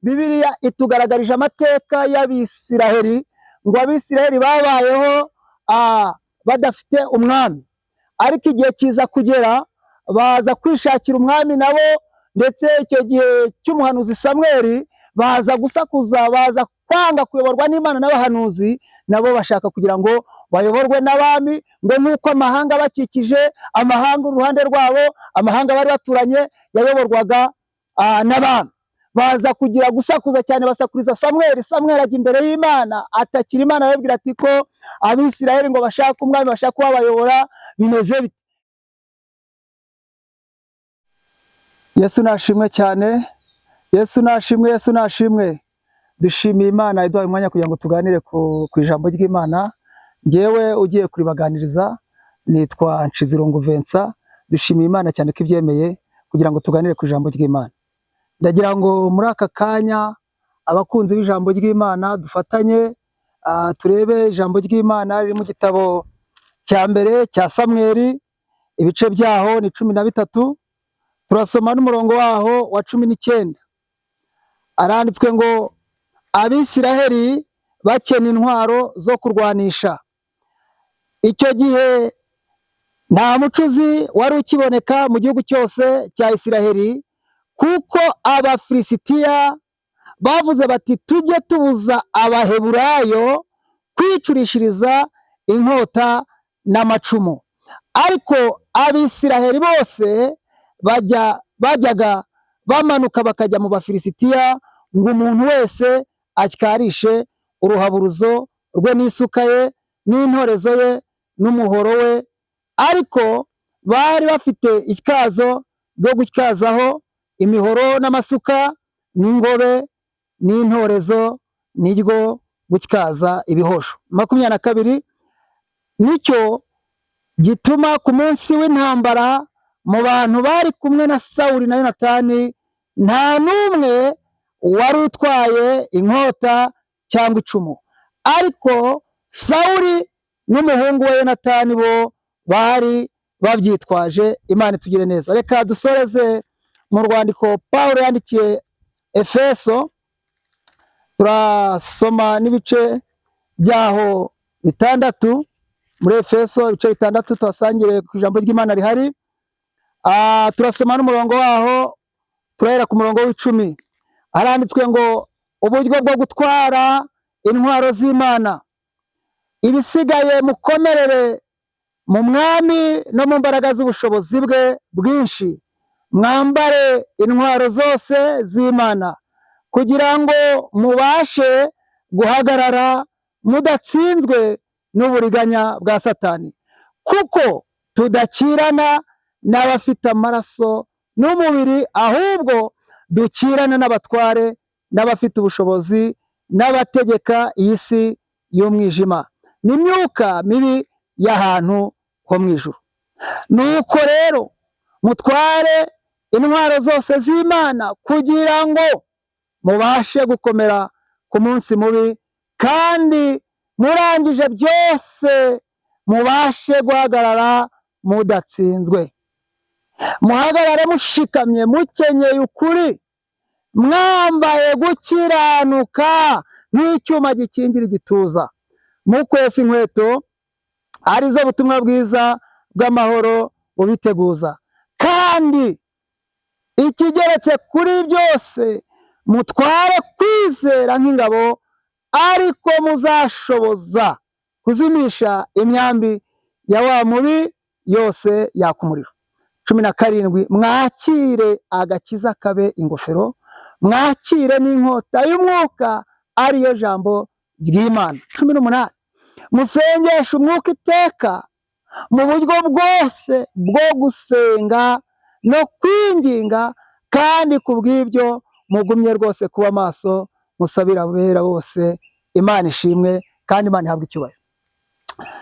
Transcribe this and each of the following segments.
Bibiliya itugaragarije amateka y'Abisiraheli, ngo Abisiraheli babayeho badafite umwami, ariko igihe kiza kugera baza kwishakira umwami nabo, ndetse icyo gihe cy'umuhanuzi Samweli baza gusakuza, baza kwanga kuyoborwa n'Imana n'abahanuzi, nabo bashaka kugira ngo bayoborwe n'abami, ngo nuko amahanga bakikije, amahanga uruhande rwabo, amahanga bari baturanye yayoborwaga n'abami. Baza kugira gusakuza cyane, basakuriza Samweli. Samweli ajya imbere y'Imana atakira Imana, arabwira ati ko Abisiraheli ngo bashaka umwami, bashaka kubabayobora, bimeze bite? Yesu nashimwe cyane, Yesu nashimwe, Yesu nashimwe. Dushimiye Imana iduhaye umwanya kugira ngo tuganire ku ijambo ry'Imana. Ngewe ugiye kuribaganiriza nitwa Nshizirungu Vincent. Dushimiye Imana cyane ko ibyemeye kugira ngo tuganire ku ijambo ry'Imana. Ndagira ngo muri aka kanya abakunzi b'ijambo ry'Imana dufatanye turebe ijambo ry'Imana riri mu gitabo cya mbere cya Samweli, ibice byaho ni 13. Turasoma n'umurongo waho wa 19. Aranditswe ngo Abisiraheli bakena intwaro zo kurwanisha. Icyo gihe nta mucuzi wari ukiboneka mu gihugu cyose cya Isiraheli, kuko Abafilisitiya bavuze bati tujye tubuza Abaheburayo kwicurishiriza inkota n'amacumu. Ariko Abisiraheli bose bajyaga bamanuka bakajya mu Bafilisitiya, ngo umuntu wese atyarishe uruhaburuzo rwe n'isuka ye n'intorezo ye n'umuhoro we, ariko bari bafite ityazo ryo gutyazaho imihoro n'amasuka n'ingobe n'intorezo n'iryo gutyaza ibihosho. 22. Nicyo gituma ku munsi w'intambara mu bantu bari kumwe na Sawuli na Yonatani nta n'umwe wari utwaye inkota cyangwa icumu, ariko Sawuli n'umuhungu we Yonatani bo bari babyitwaje. Imana itugire neza. Reka dusoreze mu rwandiko Pawulo yandikiye Efeso, turasoma n'ibice byaho 6 muri Efeso, ibice 6 tuhasangire ku ijambo ry'Imana rihari. Turasoma n'umurongo waho, turahera ku murongo w'10. Haranditswe ngo uburyo bwo gutwara intwaro z'Imana. Ibisigaye mukomerere mu mwami no mu mbaraga z'ubushobozi bwe bwinshi, mwambare intwaro zose z'Imana kugira ngo mubashe guhagarara mudatsinzwe n'uburiganya bwa Satani, kuko tudakirana n'abafite amaraso n'umubiri, ahubwo dukirana n'abatware n'abafite ubushobozi n'abategeka iyi si y'umwijima n'imyuka mibi y'ahantu ho mu ijuru. Nuko rero mutware intwaro zose z'Imana kugira ngo mubashe gukomera ku munsi mubi, kandi murangije byose mubashe guhagarara mudatsinzwe. Muhagarare mushikamye, mukenyeye ukuri, mwambaye gukiranuka nk'icyuma gikingira igituza, mukwesa inkweto arizo butumwa bwiza bw'amahoro bubiteguza. Kandi ikigeretse kuri byose mutware kwizera nk'ingabo, ariko muzashoboza kuzimisha imyambi ya wa mubi yose yaka umuriro. 17. Mwakire agakiza kabe ingofero, mwakire n'inkota y'umwuka ariyo jambo ry'Imana. 18. Musengeshe umwuka iteka mu buryo bwose bwo gusenga no kwinginga, kandi kubw'ibyo mugumye rwose kuba maso, musabira abera bose. Imana ishimwe kandi Imana ihabwe icyubahiro.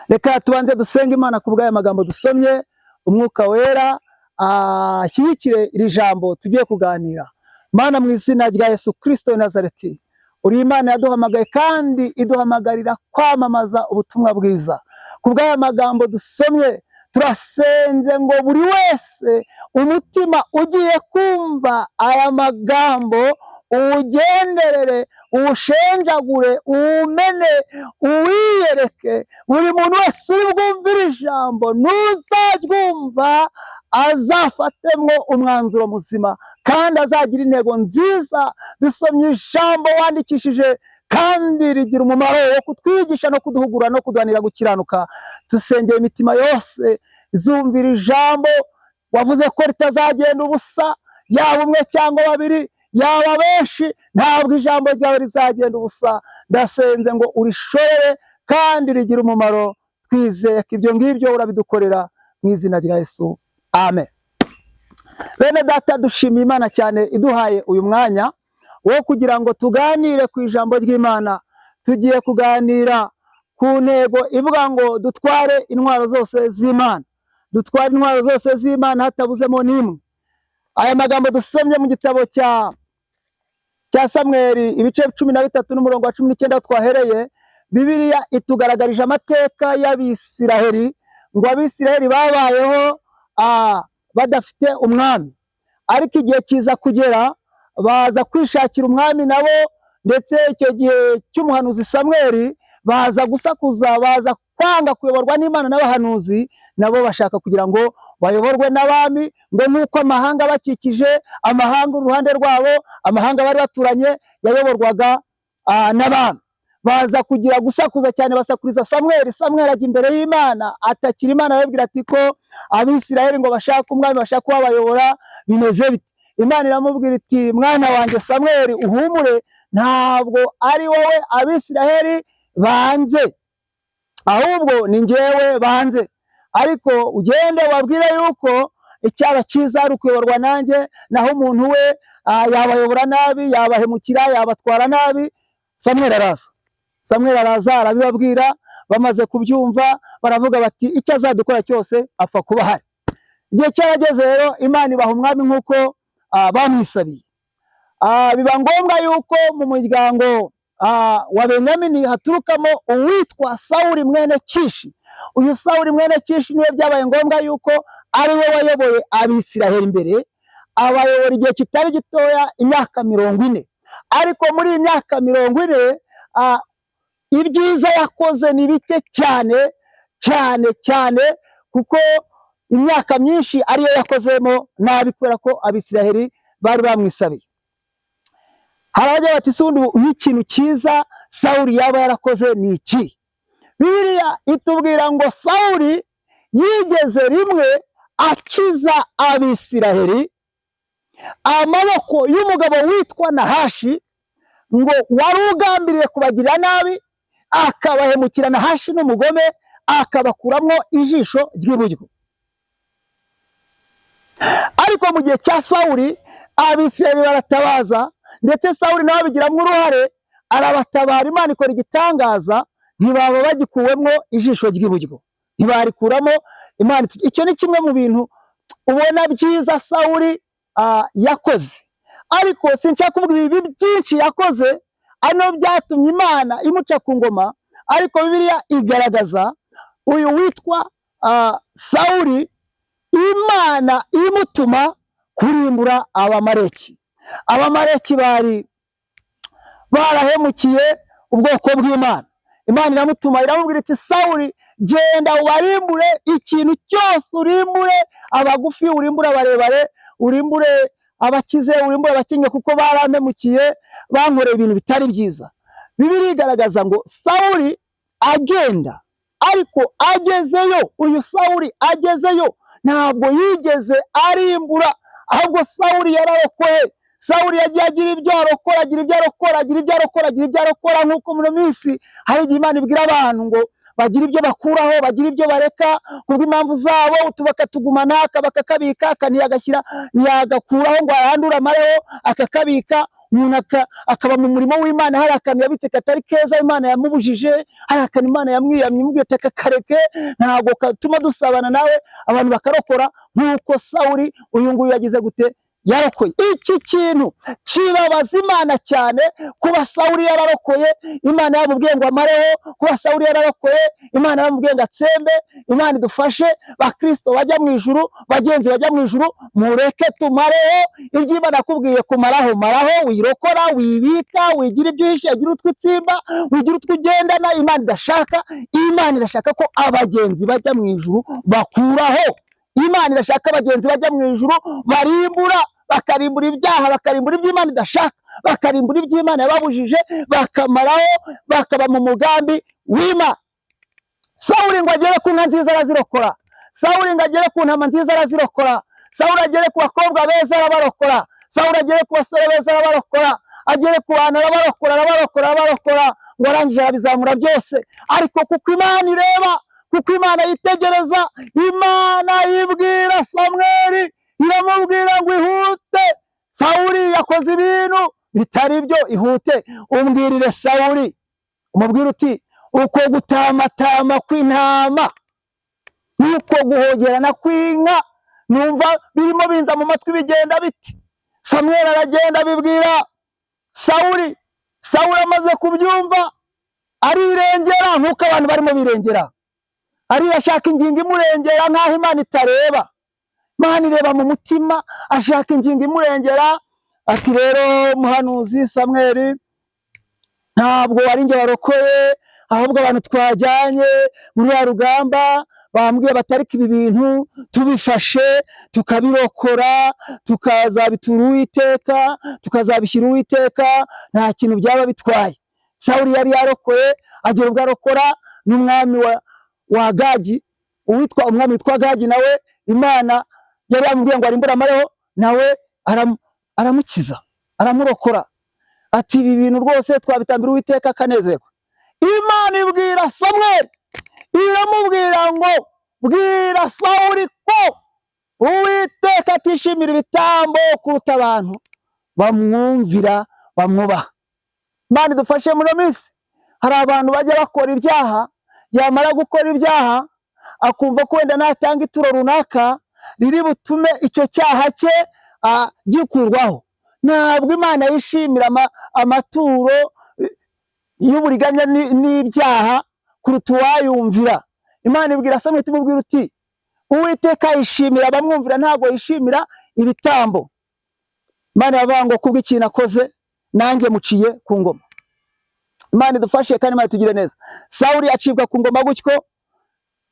Reka tubanze dusenga Imana ku bw'aya magambo dusomye. Umwuka wera ashyigikire iri jambo tugiye kuganira. Mana, mu izina rya Yesu Kristo w'i Nazareti, uri Imana yaduhamagaye kandi iduhamagarira kwamamaza ubutumwa bwiza. Ku bw'aya magambo dusomye turasenze ngo buri wese umutima ugiye kumva aya magambo uwugenderere, uwushenjagure, uwumene, uwiyereke. Buri muntu wese uri bwumvire ijambo n'uzaryumva azafatemwo umwanzuro muzima kandi azagira intego nziza. Dusomye ijambo wandikishije kandi rigira umumaro wo kutwigisha no kuduhugura no kuduhanira gukiranuka. Dusengeye imitima yose izumvira ijambo wavuze ko ritazagenda ubusa, yaba umwe cyangwa babiri, yaba benshi, ntabwo ijambo ryawe rizagenda ubusa. Ndasenze ngo urishorere kandi rigira umumaro. Twizeye ko ibyo ngibyo urabidukorera mu izina rya Yesu, amen. Bene data, dushimiye Imana cyane iduhaye uyu mwanya wo kugira ngo tuganire ku ijambo ry'Imana. Tugiye kuganira ku ntego ivuga ngo dutware intwaro zose z'Imana, dutware intwaro zose z'Imana hatabuzemo n'imwe. Aya magambo dusomye mu gitabo cya Samweli ibice 13 n'umurongo wa 19 twahereye. Bibiliya itugaragarije amateka y'Abisiraheli, ngo Abisiraheli babayeho badafite umwami, ariko igihe kiza kugera baza kwishakira umwami nabo, ndetse icyo gihe cy'umuhanuzi Samweli baza gusakuza, baza kwanga kuyoborwa n'Imana n'abahanuzi, nabo bashaka kugira ngo bayoborwe n'abami, ngo nk'uko amahanga bakikije, amahanga uruhande rwabo, amahanga bari baturanye yayoborwaga n'abami. Baza kugira gusakuza cyane, basakuriza Samweli. Samweli ajya imbere y'Imana atakira Imana, arabwira ati ko Abisiraheli ngo bashaka umwami, bashaka kubabayobora, bimeze bite? Imana iramubwira iti mwana wanjye Samweli, uhumure, ntabwo ari wowe Abisiraheli banze, ahubwo ni njyewe banze. Ariko ugende wabwire yuko icyaba cyiza ari ukuyoborwa nanjye, naho umuntu we yabayobora nabi, yabahemukira, yabatwara nabi. Samweli araza arabibabwira. Bamaze kubyumva baravuga bati icyo azadukora cyose apfa kuba hari. Igihe cyarageze rero, Imana ibaha umwami nk'uko bamwisabiye. Biba ngombwa yuko mu muryango wa Benyamini haturukamo uwitwa Sawuli mwene Kishi. Uyu Sawuli mwene Kishi niwe byabaye ngombwa yuko ari we wayoboye Abisiraheli mbere, abayobora igihe kitari gitoya, imyaka 40. Ariko muri iyi myaka 40 ibyiza yakoze ni bike cyane cyane cyane, kuko imyaka myinshi ariyo yakozemo nabi, kubera ko Abisiraheli bari bamwisabiye. Haraje bati sundi nk'ikintu cyiza Sawuli yaba yarakoze ni iki? Bibiliya itubwira ngo Sawuli yigeze rimwe akiza Abisiraheli amaboko y'umugabo witwa Nahashi, ngo wari ugambiriye kubagirira nabi, akabahemukira. Nahashi n'umugome, akabakuramo ijisho ry'iburyo. Ariko mu gihe cya Sawuli Abisiraheli baratabaza, ndetse Sawuli nawe abigiramo uruhare, arabatabara. Imana ikora igitangaza, ntibaba bagikuwemo ijisho ry'iburyo, ntibarikuramo. Imana, icyo ni kimwe mu bintu ubona byiza Sawuli yakoze. Ariko sinshaka kuvuga ibi byinshi yakoze ano byatumye Imana imuca ku ngoma, ariko Bibiliya igaragaza uyu witwa Sawuli, Imana imutuma kurimbura Abamaleki. Abamaleki bari barahemukiye ubwoko bw'Imana. Imana iramutuma iramubwira iti Sawuli, genda ubarimbure, ikintu cyose urimbure, abagufi urimbure, abarebare urimbure, abakize urimbure, abakenye, kuko baramemukiye, bankoreye ibintu bitari byiza. Bibiliya igaragaza ngo Sawuli agenda, ariko agezeyo, uyu Sawuli agezeyo ntabwo yigeze arimbura, ahubwo Sawuli yararokoye. Sawuli yagiye agira ibyo arokora, agira ibyo arokora, agira ibyo arokora, agira ibyo arokora, nk'uko muri minsi hari igihe Imana ibwira abantu ngo bagira ibyo bakuraho, bagira ibyo bareka kubw'impamvu zabo, bakatugumana, bakakabika, akaniyagashyira ntiyagakuraho ngo arandure amareho, akakabika. Umuntu akaba mu murimo w'Imana, hari akantu yabitse katari keza Imana yamubujije, hari akantu Imana yamwiyamye imubwiye ati kakareke, ntabwo katuma dusabana nawe, abantu bakarokora. Nk'uko Sawuli uyu nguyu yagize gute, yarokoye. Iki kintu kibabaza Imana cyane, kuba Sawuli yararokoye Imana yamubwiye ngo amareho, kuba Sawuli yararokoye Imana yamubwiye ngo atsembe. Imana idufashe bakristo bajya mu ijuru, bagenzi bajya mu ijuru, mureke tumareho ibyo Imana yakubwiye kumaraho. Maraho, wirokora, wibika, wigira ibyo uhishe, wigira utwo utsimba, wigira utwo ugendana. Imana idashaka. Imana irashaka ko abagenzi bajya mu ijuru bakuraho. Imana irashaka abagenzi bajya mu ijuru barimbura, bakarimbura ibyaha, bakarimbura ibyo Imana idashaka, bakarimbura ibyo Imana yababujije, bakamaraho, bakaba mu mugambi w'Imana. Sawuli ngo agere ku nka nziza arazirokora, Sawuli ngo agere ku ntama nziza arazirokora, Sawuli agere ku bakobwa beza arabarokora, Sawuli agere ku basore beza arabarokora, agere ku bantu arabarokora, ngo arangije arabizamura byose. Ariko kuko Imana ireba, kuko Imana yitegereza, Imana yibwira Samweli, iramubwira ngo ihute, Sawuli yakoze ibintu bitari byo, ihute umbwirire Sawuli, umubwire uti uko gutamatama kw'intama nuko guhogerana kw'inka numva birimo binza mu matwi, bigenda biti. Samweli aragenda abibwira Sawuli. Sawuli amaze kubyumva arirengera nk'uko abantu barimo birengera, ashaka ingingo imurengera nk'aho Imana itareba. Imana ireba mu mutima, ashaka ingingo imurengera. Ati rero muhanuzi Samweli, ntabwo wari njye warokoye, ahubwo abantu twajyanye muri ya rugamba bambwiye batarika ibi bintu tubifashe tukabirokora, tukazabitura Uwiteka, tukazabishyira Uwiteka, nta kintu byaba bitwaye. Sawuli yari yarokoye, agira ubwo arokora n'umwami wa Gagi, umwami witwa Gagi, nawe Imana yari yamubwiye ngo arimbure amareho, nawe aramukiza, aramurokora. Ati ibi bintu rwose twabitambira Uwiteka akanezerwa. Imana ibwira Samweli, iramubwira ngo bwira Sawuli ko Uwiteka atishimira ibitambo kuruta abantu bamwumvira, bamwubaha. Imana idufashe muri minsi. Hari abantu bajya bakora ibyaha, yamara gukora ibyaha akumva ko wenda natanga ituro runaka riri butume icyo cyaha cye gikurwaho. Ntabwo Imana yishimira amaturo y'uburiganya n'ibyaha kuruta uwayumvira. Imana ibwira Samweli, imubwira uti Uwiteka yishimira abamwumvira, ntabwo yishimira ibitambo. Imana yavuga ngo kubw'ikintu akoze nanjye muciye ku ngoma. Imana idufashe kandi Imana itugire neza. Sawuli acibwa ku ngoma gutyo,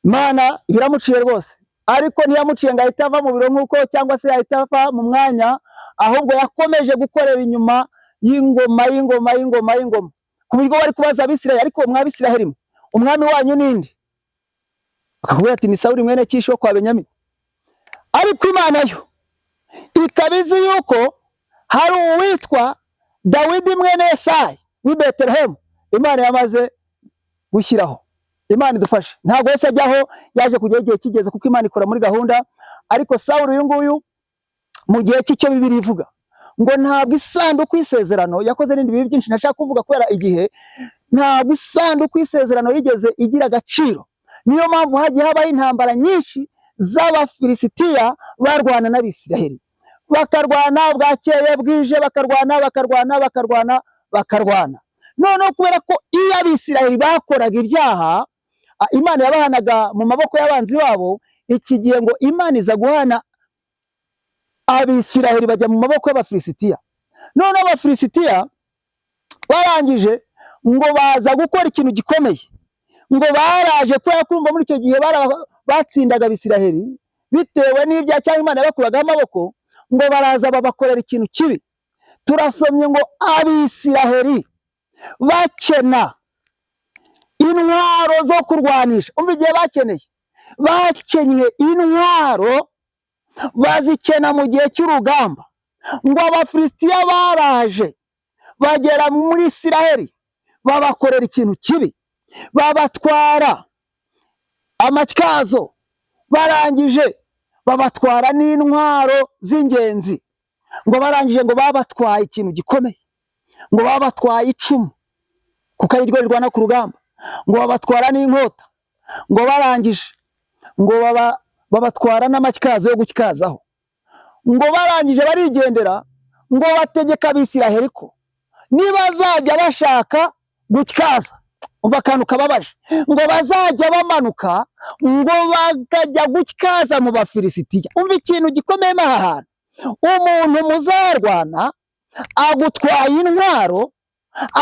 Imana biramuciye rwose, ariko ntiyamuciye ngo ahita ava mu biro nk'uko, cyangwa se ahita ava mu mwanya, ahubwo yakomeje gukorera inyuma y'ingoma, ku buryo bari kubaza Abisirayeli, ariko mw'Abisirayeli umwami wanyu ninde? Bakakubwira ati ni Sawuli mwene Kishi wo kwa Benyamini. Ariko Imana yo ikabizi yuko hari uwitwa Dawidi mwene Yesayi w'i Betelehemu Imana yamaze gushyiraho. Imana idufashe. Ntabwo wese ajyaho, yaje kujya igihe kigeze, kuko Imana ikora muri gahunda. Ariko Sawuli uyu nguyu mu gihe cy'icyo Bibiliya ivuga ngo ntabwo isanduku y'isezerano, yakoze n'ibindi bibi byinshi ntashaka kuvuga kubera igihe, ntabwo isanduku y'isezerano yigeze igira agaciro. Niyo mpamvu hagiye habaho intambara nyinshi z'Abafilisitiya barwana n'Abisiraheli, bakarwana bwakeye bwije, bakarwana. Noneho kubera ko iyo Abisiraheli bakoraga ibyaha, Imana yabahanaga mu maboko y'abanzi babo. Iki gihe ngo Imana iza guhana Abisiraheli bajya mu maboko y'Abafilisitiya. Noneho Abafilisitiya barangije ngo baza gukora ikintu gikomeye, ngo baraje kubera kumva muri icyo gihe batsindaga Abisiraheli bitewe n'ibyaha cyangwa Imana yabakuragaho amaboko, ngo baraza babakorera ikintu kibi. Turasomye ngo Abisiraheli bakena intwaro zo kurwanisha. Umva igihe bakeneye, bakenywe intwaro bazikena mu gihe cy'urugamba. Ngo Abafilisitiya baraje bagera muri Isiraheli babakorera ikintu kibi, babatwara amatyazo, barangije babatwara n'intwaro z'ingenzi. Ngo barangije ngo babatwaye ikintu gikomeye, ngo babatwaye icumu kuko ari ryo rirwana ku rugamba, ngo babatwara n'inkota, ngo barangije ngo babatwara n'amatyazo yo gutyazaho, ngo barangije barigendera, ngo bategeka Abisiraheli ko nibazajya bashaka gutyaza, umva akantu kababaje, ngo bazajya bamanuka ngo bakajya gutyaza mu Bafilisitiya. Umva ikintu gikomeye aha hantu, umuntu muzarwana agutwaye intwaro,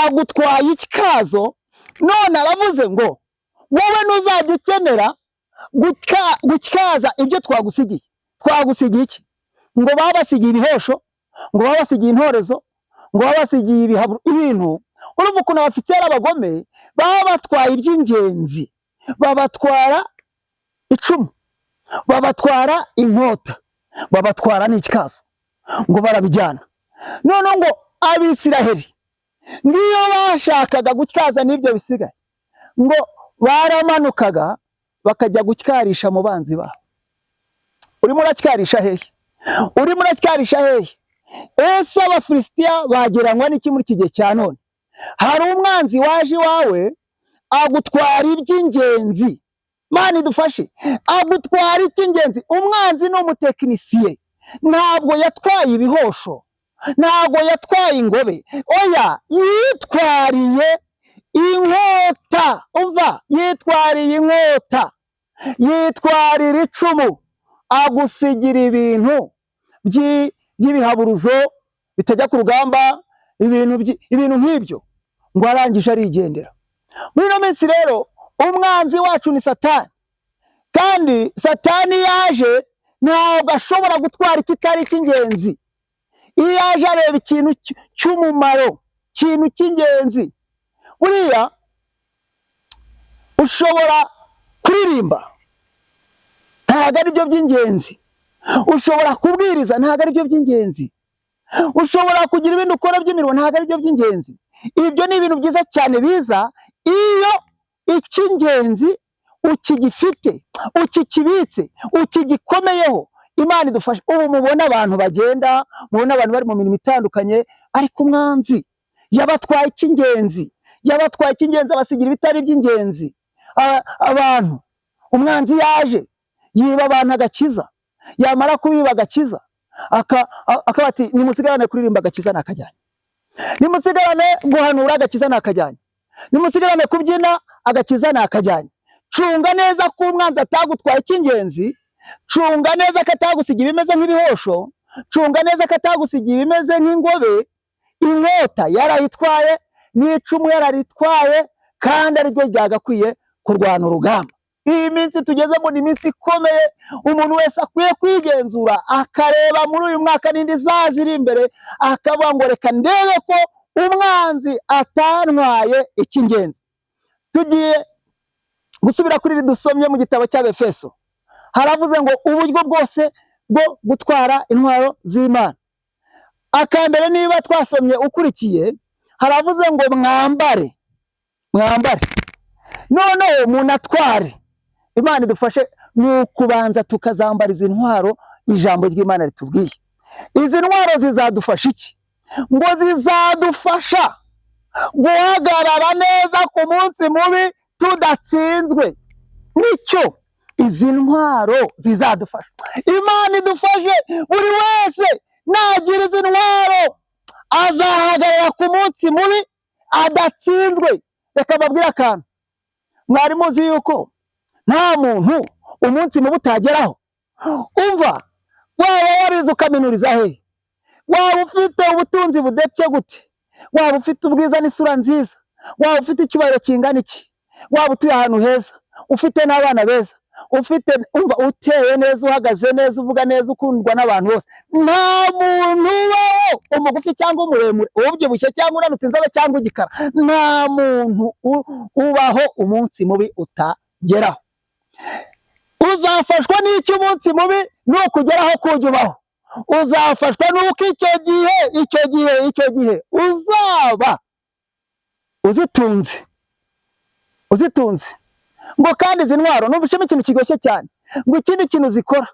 agutwaye ityazo, none aravuze ngo wowe ntuzajya ukenera gutyaza ibyo twagusigiye. Twagusigiye iki? Ngo babasigiye ibihosho, ngo babasigiye intorezo, ngo babasigiye ibintu. Urumva ukuntu abafiteri abagome baba batwaye iby'ingenzi, babatwara icumu, babatwara inkota, babatwara n'ityazo, ngo barabijyana. None ngo Abisiraheli ngiyo bashakaga gutyaza n'ibyo bisigaye, ngo baramanukaga bakajya gutyarisha mu banzi babo. Urimo uratyarisha hehe? Urimo uratyarisha hehe? Ese Abafilisitiya bageranywa n'iki muri iki gihe cya none? Hari umwanzi waje iwawe agutwara iby'ingenzi. Mana idufashe, agutwara icy'ingenzi. Umwanzi ni umutekinisiye, ntabwo yatwaye ibihosho, ntabwo yatwaye ingobe, oya, yitwariye inkota. Umva, yitwariye inkota, yitwarira icumu, agusigira ibintu by'ibihaburuzo bitajya ku rugamba, ibintu nk'ibyo, ngo arangije arigendera. Muri ino minsi rero umwanzi wacu ni Satani, kandi Satani yaje ntabwo ashobora gutwara ikitari cy'ingenzi. Iyo yaje areba ikintu cy'umumaro, ikintu cy'ingenzi. Buriya ushobora kuririmba, ntabwo ari byo by'ingenzi. Ushobora kubwiriza, ntabwo ari byo by'ingenzi. Ushobora kugira ibindi ukora by'imirimo, ntabwo ari byo by'ingenzi. Ibyo ni ibintu byiza cyane biza iyo icy'ingenzi ukigifite, ukikibitse, ukigikomeyeho. Imana idufashe. Ubu mubona abantu bagenda, mubona abantu bari mu mirimo itandukanye, ariko umwanzi yabatwaye icy'ingenzi, yabatwaye icy'ingenzi, abasigira ibitari by'ingenzi. Abantu, umwanzi yaje yiba abantu agakiza, yamara kubiba agakiza akaba ati nimusigarane kuririmba agakiza nakajyanye, nimusigarane guhanura agakiza nakajyanye, nimusigarane kubyina agakiza nakajyanye. Cunga neza ko umwanzi atagutwaye icy'ingenzi, cunga neza ko atagusigiye ibimeze nk'ibihosho, cunga neza ko atagusigiye ibimeze nk'ingobe. Inkota yarayitwaye, n'icumu yararitwaye, kandi ariryo ryagakwiye kurwana urugamba. Iyi minsi tugezemo ni iminsi ikomeye, umuntu wese akwiye kwigenzura akareba muri uyu mwaka n'indi zaziri imbere, akavuga ngo reka ndebe ko umwanzi atantwaye icy'ingenzi. Tugiye gusubira kuri dusomye mu gitabo cy'Abefeso, haravuze ngo uburyo bwose bwo gutwara intwaro z'Imana. Akambere niba twasomye ukurikiye, haravuze ngo mwambare, mwambare, noneho munatware. Imana idufashe mu kubanza tukazambara izi ntwaro ijambo ry'Imana ritubwiye. Izi ntwaro zizadufasha iki? Ngo zizadufasha guhagarara neza ku munsi mubi tudatsinzwe. Nicyo izi ntwaro zizadufasha. Imana idufashe buri wese nagira izi ntwaro azahagarara ku munsi mubi adatsinzwe. Reka mbabwire akantu, mwari muzi yuko nta muntu umunsi mubi utageraho? Umva, waba warize ukaminuriza he, waba ufite ubutunzi budepye gute, waba ufite ubwiza n'isura nziza, waba ufite icyubahiro kingana iki, waba utuye ahantu heza, ufite n'abana beza, ufite, umva, uteye neza, uhagaze neza, uvuga neza, ukundwa n'abantu bose, nta muntu ubaho, umugufi cyangwa umuremure, ubyibushye cyangwa unanutse inzobe cyangwa igikara, nta muntu ubaho umunsi mubi utageraho. Uzafashwa n'icyo umunsi mubi nukugeraho kujya. Uzafashwa nuko icyo gihe uzaba uzitunze. Ngo kandi izi ntwaro n'ubushema ikintu kigoshye cyane, ngo ikindi kintu zikora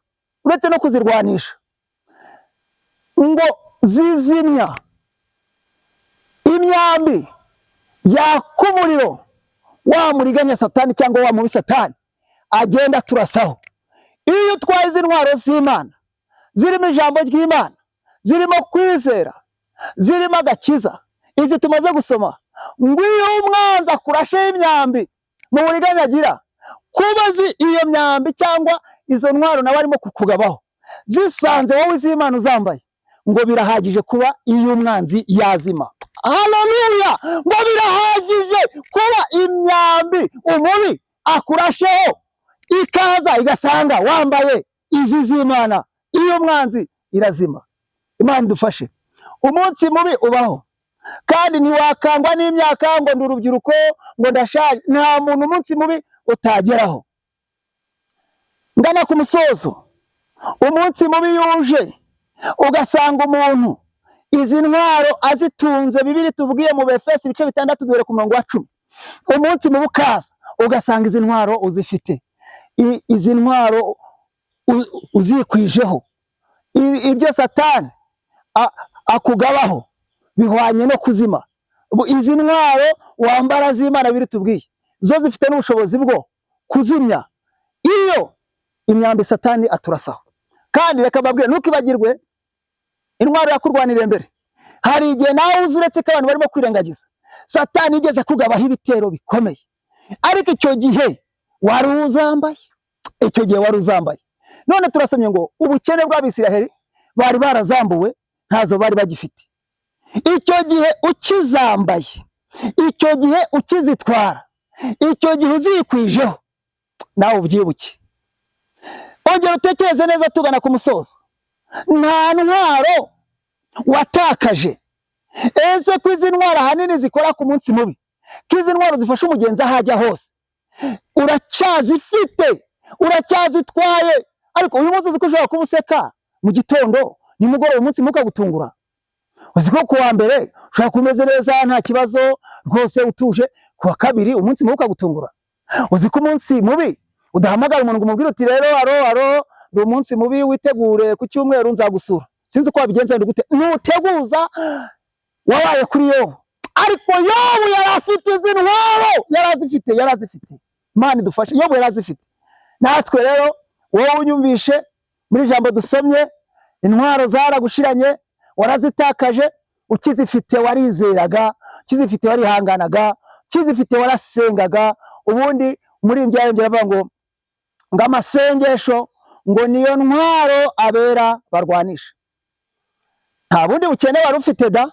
uretse no kuzirwanisha, ngo zizimya imyambi yaka umuriro wa muriganya Satani cyangwa wa mubi Satani agenda turasaho. Iyo utwaye izi ntwaro z'Imana zirimo ijambo ry'Imana, zirimo kwizera, zirimo agakiza. Izi tumaze gusoma ngo iyo umwanzi akurasheho imyambi mu buriganya agira, kuba iyo myambi cyangwa izo ntwaro nawe arimo kukugabaho zisanze wowe iz'Imana uzambaye, ngo birahagije kuba iyo umwanzi yazima. Haleluya! Ngo birahagije kuba imyambi umubi akurasheho ikaza igasanga wambaye izi z'Imana, iyo umwanzi irazima. Imana idufashe. Umunsi mubi ubaho, kandi ntiwakangwa n'imyaka ngo ndi urubyiruko, ngo ndashaje. Nta muntu umunsi mubi utageraho. Ngana ku musozo, umunsi mubi yuje ugasanga umuntu izi ntwaro azitunze. Bibiri tubwiye mu Befesi ibice 6 duhere ku murongo wa 10. Umunsi mubi ukaza ugasanga izi ntwaro uzifite, izi ntwaro uzikwijeho, ibyo Satani akugabaho bihwanye no kuzima. Izi ntwaro wambara z'Imana biri tubwiye zo zifite n'ubushobozi bwo kuzimya iyo imyambi Satani aturasaho. Kandi reka babwire, ntukibagirwe intwaro yakurwanira imbere. Hari igihe nawe uzi uretse ko abantu barimo kwirengagiza, Satani igeze kugabaho ibitero bikomeye, ariko icyo gihe wari uzambaye, icyo gihe wari uzambaye. None turasomye ngo ubukene bw'Abisiraheli bari barazambuwe, ntazo bari bagifite. Icyo gihe ukizambaye, icyo gihe ukizitwara, icyo gihe uzikwijeho, nawe ubyibuke. Ongera utekereze neza tugana ku musozo. Nta ntwaro watakaje. Ese ko izi ntwaro ahanini zikora ku munsi mubi, ko izi ntwaro zifasha umugenzi aho ajya hose, uracyazifite, uracyazitwaye. Ariko uyu munsi uzi ko ushobora kuba useka mu gitondo, nimugoroba umunsi mubi ukagutungura. Uzi ko kuwa mbere ushobora kumeze neza nta kibazo rwose utuje, kuwa kabiri umunsi mubi ukagutungura. Uzi ko umunsi mubi udahamagara umuntu ngo umubwire uti rero aro ndi umunsi mubi, witegure ku cyumweru nzagusura. Sinzi ko wabigenza ndi gute, nuteguza wabaye kuri Yobu. Ariko Yobu yarafite izi ntwaro, yarazifite. Imana idufashe. Yobu yarazifite. Natwe rero wowe unyumvishe muri jambo dusomye, intwaro zaragushiranye, warazitakaje. Ukizifite warizeraga, ukizifite warihanganaga, ukizifite warasengaga. Ubundi muri imbyayongera bavuga ngo amasengesho ngo niyo ntwaro abera barwanisha. Nta bundi bukene wari ufite da,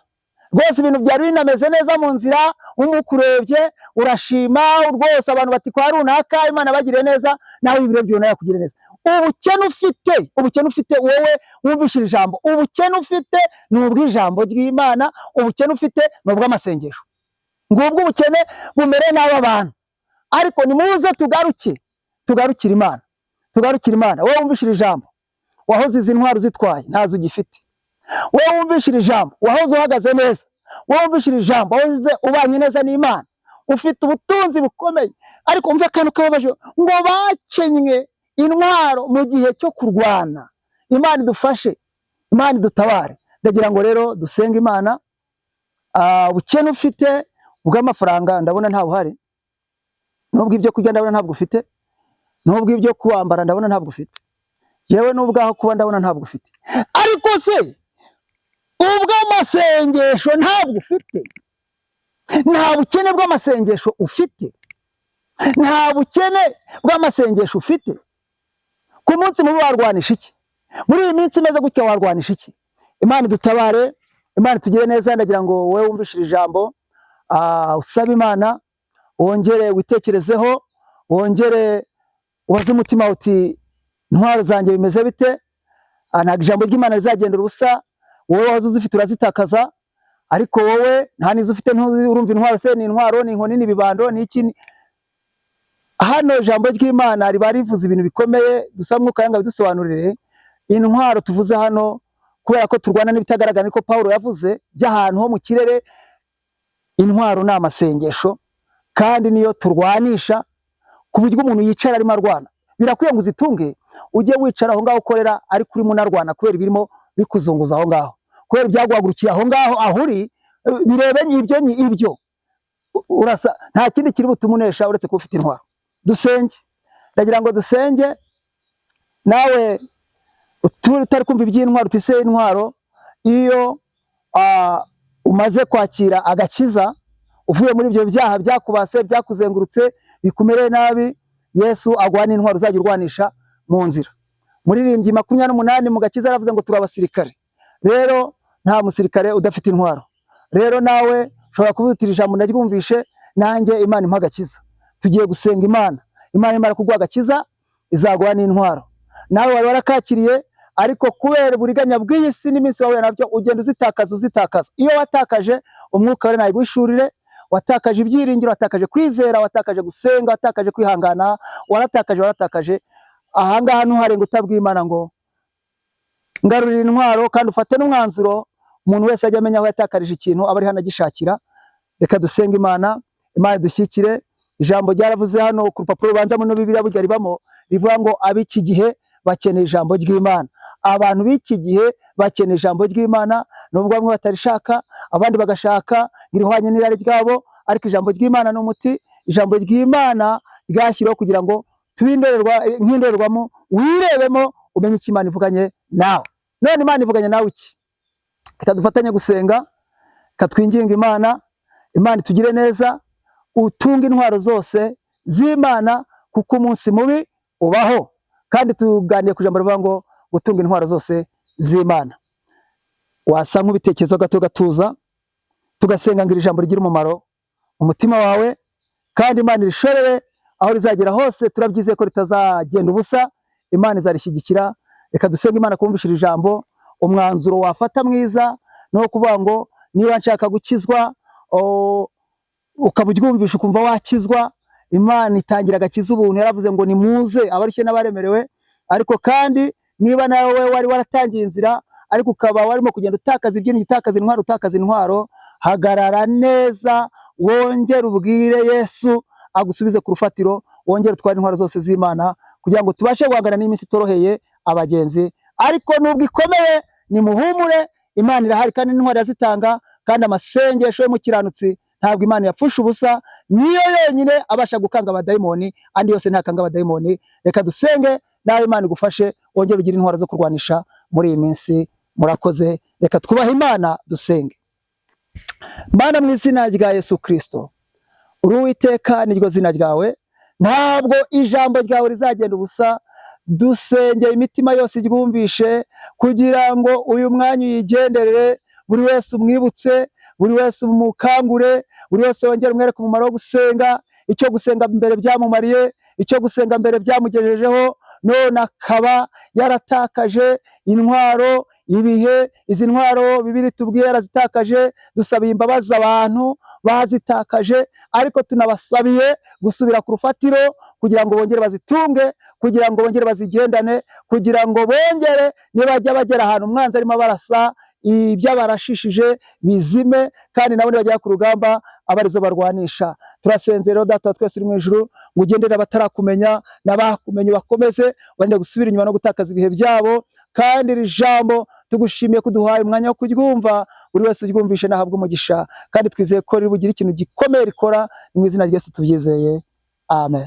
rwose ibintu byari binameze neza mu nzira, umukurebye urashima rwose, abantu bati kwa runaka Imana bagire neza, nawe ibiro byona yakugire neza. Ubukene ufite wowe wumvishira ijambo, ubukene ufite ni ubw'ijambo ry'Imana, ubukene ufite ni ubw'amasengesho. Ngubwo ubukene bumere n'aba bantu. Ariko nimuze tugarukire Imana. Wowe wumvishira ijambo, wahoze izi ntwaro zitwaye, ntazo ugifite. Wowe wumvishira ijambo, wahoze uhagaze neza. Wowe wumvishira ijambo, wahoze ubanye neza n'Imana, ufite ubutunzi bukomeye. Ariko umve akantu kababaje, ngo bakenywe intwaro mu gihe cyo kurwana. Imana idufashe, Imana idutabare. Ndagira ngo rero dusenge Imana. Ubukene ufite bw'amafaranga ndabona nta buhari, nubwo ibyo kurya ndabona ntabwo ufite, nubwo ibyo kwambara ndabona ntabwo ufite, yewe n'ubwaho kuba ndabona ntabwo ufite. Ariko se ubw'amasengesho ntabwo ufite? Nta bukene bw'amasengesho ufite? Nta bukene bw'amasengesho ufite? Ku munsi mubi warwanisha iki? Muri iyi minsi imeze gutya warwanisha iki? Imana idutabare, Imana tugire neza. Ndagira ngo wowe wumvishire ijambo, usaba Imana, wongere witekerezeho, wongere ubaze umutima uti intwaro zanjye bimeze bite? Ntabwo ijambo ry'Imana rizagendera ubusa. Wowe wazo uzifite urazitakaza, ariko wowe nta nizo ufite urumva intwaro se ni intwaro, ni inkoni, ni ibibando, ni iki? Hano ijambo ry'Imana riba rivuze ibintu bikomeye, dusaba Umwuka yanga bidusobanurire. Intwaro tuvuze hano kubera ko turwana n'ibitagaragara, niko Paulo yavuze, by'ahantu ho mu kirere. Intwaro ni amasengesho, kandi niyo turwanisha ku buryo umuntu yicara arimo arwana. Birakwiye ngo uzitunge, ujye wicara aho ngaho ukorera, ariko urimo unarwana kubera ibirimo bikuzunguza aho ngaho, kubera ibyaguhagurukiye aho ngaho aho uri, birebe ibyo urasa. Nta kindi kiri butumunesha uretse kuba ufite intwaro. Dusenge. Ndagira ngo dusenge, nawe utari kumva iby'intwaro utise intwaro iyo umaze kwakira agakiza uvuye muri ibyo byaha byakubase byakuzengurutse bikumereye nabi, Yesu agwana intwaro uzajya urwanisha mu nzira. Muririmbyi 28 mu gakiza aravuze ngo turi abasirikare. Rero nta musirikare udafite intwaro. Rero nawe ushobora kubutira ijambo ndaryumvishe, nanjye Imana impa agakiza. Tugiye gusenga Imana. Imana imara kuguha agakiza izaguha n'intwaro. Nawe wari warakakiriye, ariko kubera uburiganya bw'iyi si n'iminsi wawe nabyo ugenda uzitakaza. Iyo watakaje umwuka wari nayiguhishurire, watakaje ibyiringiro, watakaje kwizera, watakaje gusenga, watakaje kwihangana, waratakaje. Ahangaha ntuharenga utabwiye Imana ngo ngarurira intwaro, kandi ufate n'umwanzuro. Umuntu wese ajya amenya aho yatakarije ikintu aba ari hano agishakira. Reka dusenga Imana dushyikire. Ijambo ryaravuze hano ku rupapuro rubanza mu Bibiliya burya ribamo, rivuga ngo ab'iki gihe bakeneye ijambo ry'Imana. Abantu b'iki gihe bakeneye ijambo ry'Imana, nubwo bamwe batarishaka, abandi bagashaka irihwanye n'irari ryabo, ariko ijambo ry'Imana n'umuti. Ijambo ry'Imana ryashyiriweho kugira ngo nk'indorerwamo wirebemo umenye icyo Imana ivuganye nawe. None Imana ivuganye nawe iki? Reka dufatanye gusenga, katwinginga Imana itugire neza, utunga intwaro zose z'Imana, kuko umunsi mubi ubaho. Kandi tuganiriye ku ijambo rivuga ngo gutunga intwaro zose z'Imana. Wasa nk'ubitekerezo gato gatuza, tugasenga ngo iri jambo rigira umumaro umutima wawe, kandi Imana irishorere aho rizagera hose. Turabyizeye ko ritazagenda ubusa, Imana izarishyigikira. Reka dusenga Imana kumvishira ijambo. Umwanzuro wafata mwiza no kuvuga ngo niba nshaka gukizwa, ukaburyumvisha ukumva wakizwa. Imana itangira agakiza ubuntu, yaravuze ngo nimuze abarushye n'abaremerewe. Ariko kandi niba nawe wari waratangiye inzira, ariko ukaba warimo kugenda utakaza ibyinyo, utakaza intwaro, hagarara neza, wongere ubwire Yesu agusubize ku rufatiro, wongere utware intwaro zose z'Imana, kugira ngo tubashe guhangana n'iminsi itoroheye abagenzi. Ariko nubwo ikomeye, nimuhumure, Imana irahari kandi intwaro yazitanga. Kandi amasengesho y'umukiranutsi ntabwo Imana yapfusha ubusa, niyo yonyine abasha gukanga abadayimoni, andi yose ntakanga abadayimoni. Reka dusenge nawe Imana igufashe, wongere ugire intwaro zo kurwanisha muri iyi minsi. Murakoze. Reka twubahe Imana dusenge. Mana, mu izina rya Yesu Kristo, uri Uwiteka, niryo zina ryawe, ntabwo ijambo ryawe rizagenda ubusa. Dusengeye imitima yose iryumvishe, kugira ngo uyu mwanya uyigenderere, buri wese umwibutse, buri wese umukangure, buri wese wongere umwereke umumaro wo gusenga, icyo gusenga mbere byamumariye, icyo gusenga mbere byamugejejeho. None akaba yaratakaje intwaro, ibihe izi ntwaro Bibiliya tubwiye yarazitakaje. Dusabiye imbabazi abantu bazitakaje, ariko tunabasabiye gusubira ku rufatiro, kugira ngo bongere bazitunge, kugira ngo bongere bazigendane, kugira ngo bongere nibajya bagera ahantu umwanzi arimo barasa, ibyabarashishije bizime, kandi nabo nibajya ku rugamba abarizo barwanisha. Turasenze rero Data twese uri mu ijuru, ngo ugendere abatarakumenya n'abakumenye bakomeze, wende gusubira inyuma no gutakaza ibihe byabo. Kandi iri jambo tugushimiye kuduhaye umwanya wo kuryumva, buri wese uryumvishe nahabwa umugisha, kandi twizeye ko riri bugire ikintu gikomeye rikora. Mu izina rya Yesu tubyizeye, amen.